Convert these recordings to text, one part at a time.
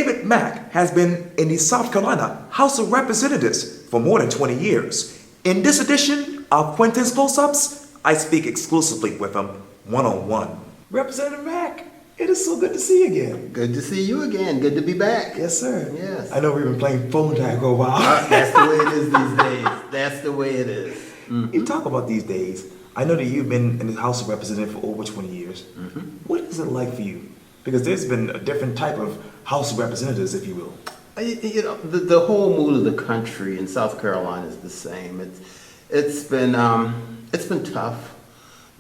David Mack has been in the South Carolina House of Representatives for more than 20 years. In this edition of Quintin's Close-Ups, I speak exclusively with him one-on-one. Representative Mack, it is so good to see you again. Good to see you again. Good to be back. Yes, sir. Yes. I know we've been playing phone tag for a while. That's the way it is these days. That's the way it is. Mm-hmm. You talk about these days. I know that you've been in the House of Representatives for over 20 years. Mm-hmm. What is it like for you? Because there's been a different type of House of Representatives, if you will. You know, the whole mood of the country in South Carolina is the same. It's been tough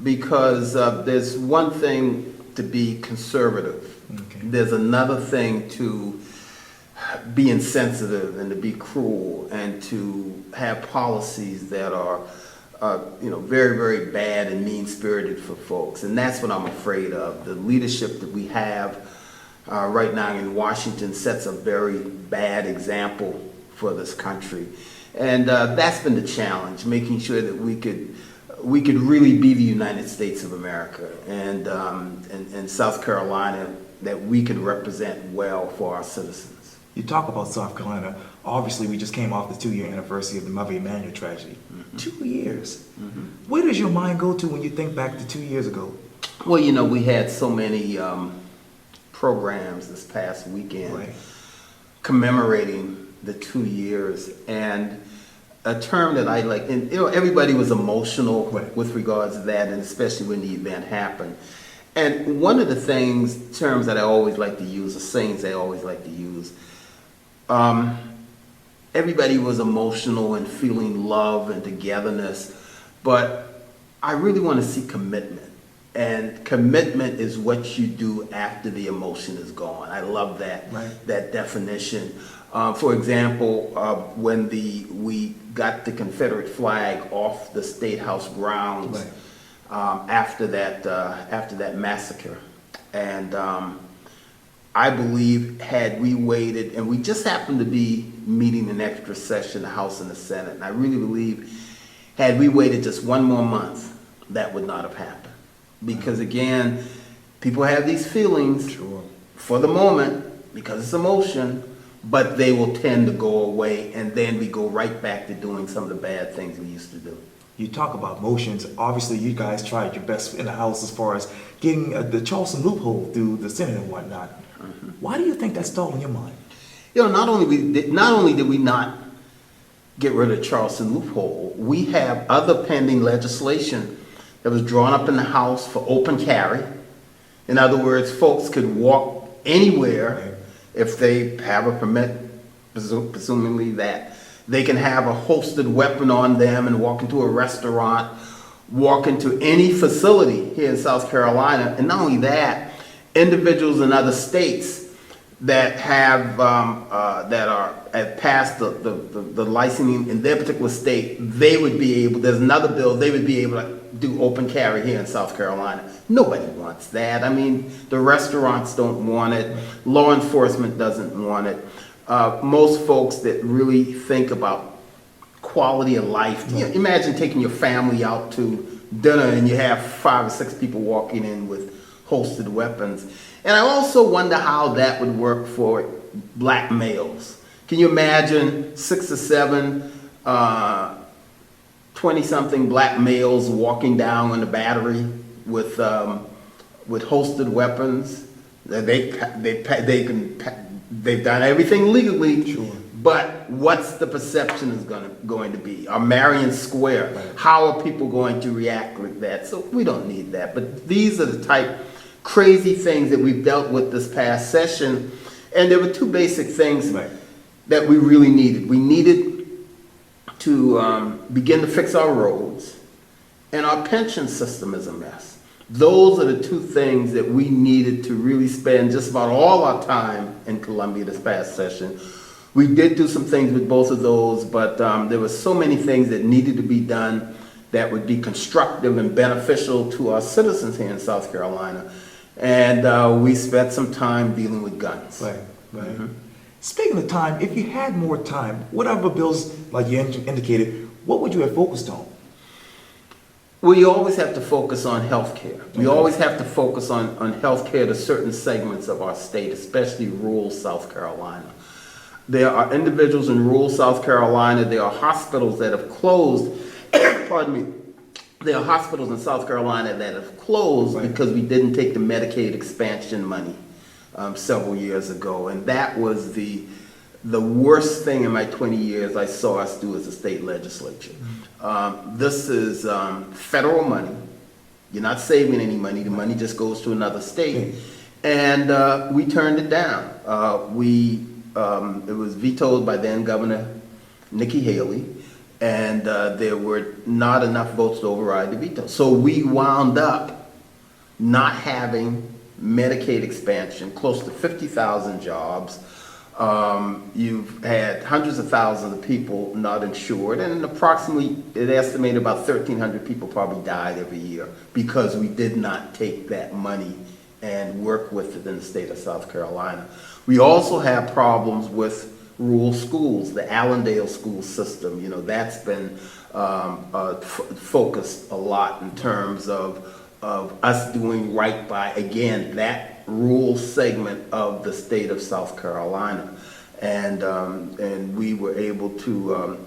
because there's one thing to be conservative. Okay. There's another thing to be insensitive and to be cruel and to have policies that are very, very bad and mean-spirited for folks. And that's what I'm afraid of. The leadership that we have right now in Washington sets a very bad example for this country. And that's been the challenge, making sure that we could really be the United States of America and South Carolina, that we could represent well for our citizens. You talk about South Carolina. Obviously, we just came off the 2-year anniversary of the Mother Emanuel tragedy. Mm-hmm. 2 years. Mm-hmm. Where does your mind go to when you think back to 2 years ago? Well, you know, we had so many programs this past weekend commemorating the 2 years, and a term that I like, and everybody was emotional with regards to that, and especially when the event happened. And one of the terms that I always like to use, or sayings I always like to use, everybody was emotional and feeling love and togetherness, but I really want to see commitment. And commitment is what you do after the emotion is gone. I love that definition. For example, when we got the Confederate flag off the State House grounds after that massacre, and I believe had we waited, and we just happened to be meeting an extra session, the House and the Senate, and I really believe had we waited just one more month, that would not have happened. Because again, people have these feelings for the moment because it's emotion, but they will tend to go away, and then we go right back to doing some of the bad things we used to do. You talk about motions. Obviously, you guys tried your best in the House as far as getting the Charleston loophole through the Senate and whatnot. Mm-hmm. Why do you think that's stalled in your mind? You know, not only did we not get rid of the Charleston loophole, we have other pending legislation that was drawn up in the House for open carry. In other words, folks could walk anywhere if they have a permit, presumably that. They can have a holstered weapon on them and walk into a restaurant, walk into any facility here in South Carolina. And not only that, individuals in other states that have passed the licensing in their particular state, they would be able, there's another bill, they would be able to do open carry here in South Carolina. Nobody wants that. I mean, the restaurants don't want it. Law enforcement doesn't want it. Most folks that really think about quality of life, you know, imagine taking your family out to dinner and you have 5 or 6 people walking in with holstered weapons. And I also wonder how that would work for black males. Can you imagine 6 or 7 20-something black males walking down on the Battery with holstered weapons? They've done everything legally, but what's the perception is going to be? Or Marion Square, how are people going to react like that? So we don't need that. But these are the type crazy things that we've dealt with this past session, and there were 2 basic things that we really needed. We needed to begin to fix our roads, and our pension system is a mess. Those are the 2 things that we needed to really spend just about all our time in Columbia this past session. We did do some things with both of those, but there were so many things that needed to be done that would be constructive and beneficial to our citizens here in South Carolina. And we spent some time dealing with guns. Right. Mm-hmm. Speaking of time, if you had more time, what other bills, like you indicated, what would you have focused on? We always have to focus on healthcare. We always have to focus on healthcare to certain segments of our state, especially rural South Carolina. There are individuals in rural South Carolina, there are hospitals that have closed, pardon me, there are hospitals in South Carolina that have closed because we didn't take the Medicaid expansion money several years ago. And that was the worst thing in my 20 years I saw us do as a state legislature. This is federal money. You're not saving any money. The money just goes to another state. And we turned it down. It was vetoed by then Governor Nikki Haley, and there were not enough votes to override the veto. So we wound up not having Medicaid expansion, close to 50,000 jobs. You've had hundreds of thousands of people not insured, and approximately, it estimated about 1,300 people probably died every year because we did not take that money and work with it in the state of South Carolina. We also have problems with rural schools, the Allendale school system. You know, that's been focused a lot in terms of us doing right by, again, that rural segment of the state of South Carolina. And we were able to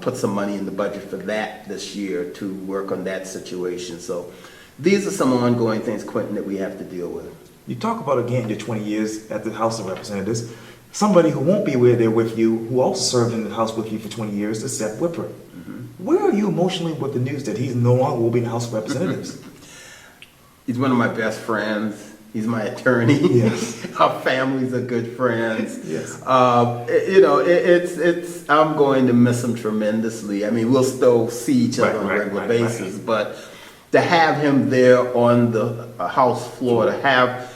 put some money in the budget for that this year to work on that situation. So these are some ongoing things, Quintin, that we have to deal with. You talk about, again, your 20 years at the House of Representatives. Somebody who won't be there with you, who also served in the House with you for 20 years, is Seth Whipper. Where are you emotionally with the news that he no longer will be in the House of Representatives? He's one of my best friends. He's my attorney. Yes. Our families are good friends. Yes. You know, it's. I'm going to miss him tremendously. I mean, we'll still see each other on a regular basis, but to have him there on the House floor, to have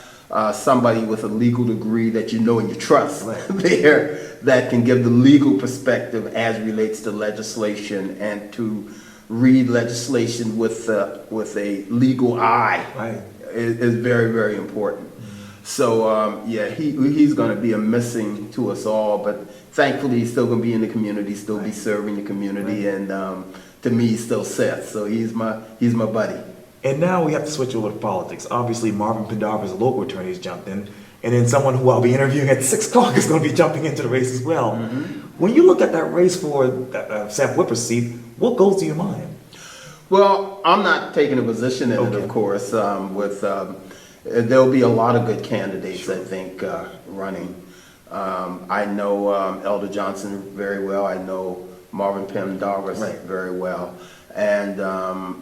somebody with a legal degree that you know and you trust there, that can give the legal perspective as relates to legislation, and to read legislation with a legal eye is very, very important. So yeah, he's going to be a missing to us all, but thankfully he's still going to be in the community, still be serving the community, and to me he's still Seth, so he's my buddy. And now we have to switch over to politics. Obviously, Marvin Pendarvis, a local attorney, has jumped in. And then someone who I'll be interviewing at 6 o'clock is going to be jumping into the race as well. When you look at that race for Seth Whipper's seat, what goes to your mind? Well, I'm not taking a position in it, of course. There'll be a lot of good candidates, I think, running. I know Elder Johnson very well. I know Marvin Pendarvis very well. And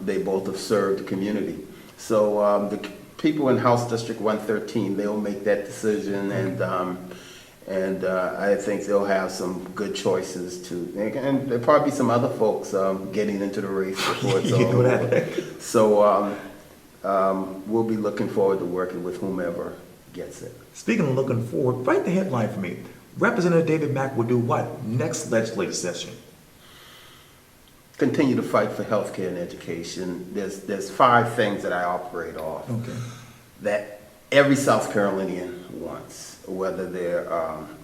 they both have served the community. So the people in House District 113, they'll make that decision, and I think they'll have some good choices too. And there'll probably be some other folks getting into the race before it's over. So we'll be looking forward to working with whomever gets it. Speaking of looking forward, write the headline for me. Representative David Mack will do what next legislative session? Continue to fight for healthcare and education. There's 5 things that I operate off that every South Carolinian wants, whether they're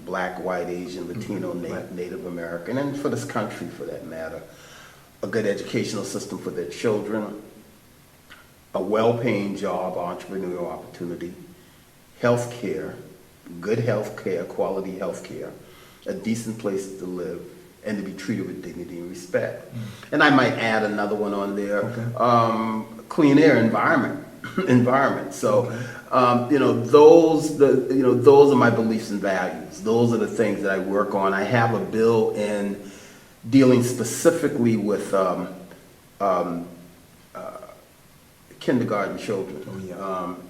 black, white, Asian, Latino, Native American, and for this country for that matter. A good educational system for their children, a well-paying job, entrepreneurial opportunity, healthcare, good healthcare, quality healthcare, a decent place to live, and to be treated with dignity and respect. And I might add another one on there, clean air environment. So, you know, those are my beliefs and values. Those are the things that I work on. I have a bill in dealing specifically with kindergarten children.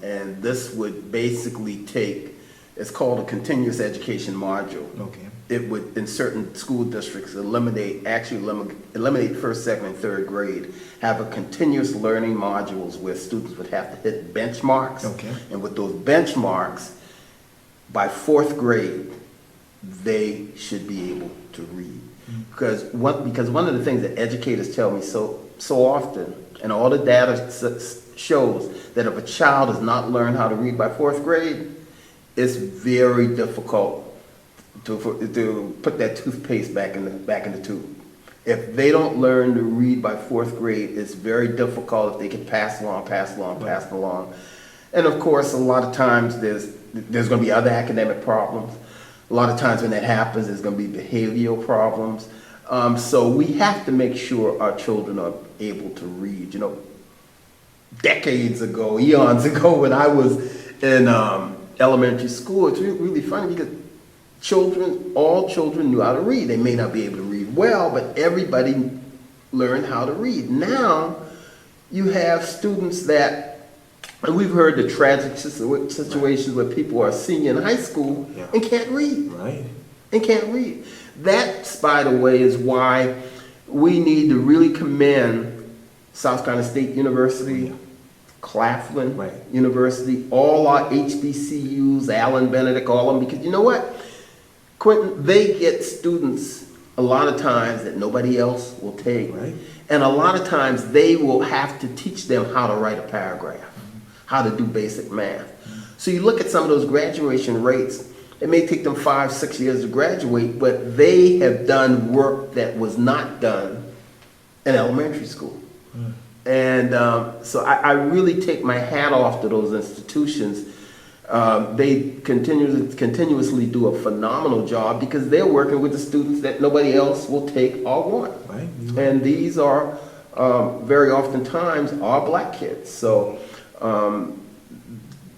And this would basically take, it's called a continuous education module. It would, in certain school districts, eliminate first, second, and third grade, have a continuous learning modules where students would have to hit benchmarks. And with those benchmarks, by 4th grade, they should be able to read. Because one of the things that educators tell me so often, and all the data shows, that if a child does not learn how to read by 4th grade, it's very difficult to put that toothpaste back in the tube. If they don't learn to read by fourth grade, it's very difficult if they can pass along. And of course, a lot of times there's going to be other academic problems. A lot of times when that happens, there's going to be behavioral problems. So we have to make sure our children are able to read. You know, decades ago, eons ago, when I was in elementary school, it's really funny because all children knew how to read. They may not be able to read well, but everybody learned how to read. Now, you have students that, and we've heard the tragic situations where people are senior in high school and can't read. Right. And can't read. That, by the way, is why we need to really commend South Carolina State University, Claflin University, all our HBCUs, Allen Benedict, all of them, because you know what? Quintin, they get students a lot of times that nobody else will take. Right. And a lot of times they will have to teach them how to write a paragraph, how to do basic math. So you look at some of those graduation rates, it may take them 5-6 years to graduate, but they have done work that was not done in elementary school. And so I really take my hat off to those institutions. They continuously do a phenomenal job because they're working with the students that nobody else will take or want. Right. And these are very oftentimes are black kids. So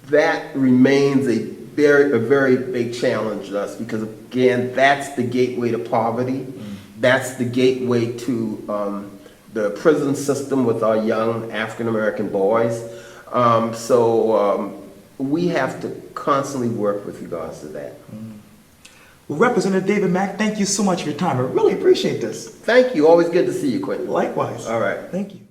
that remains a very big challenge to us because, again, that's the gateway to poverty. That's the gateway to the prison system with our young African-American boys. We have to constantly work with regards to that. Well, Representative David Mack, thank you so much for your time. I really appreciate this. Thank you. Always good to see you, Quintin. Likewise. All right. Thank you.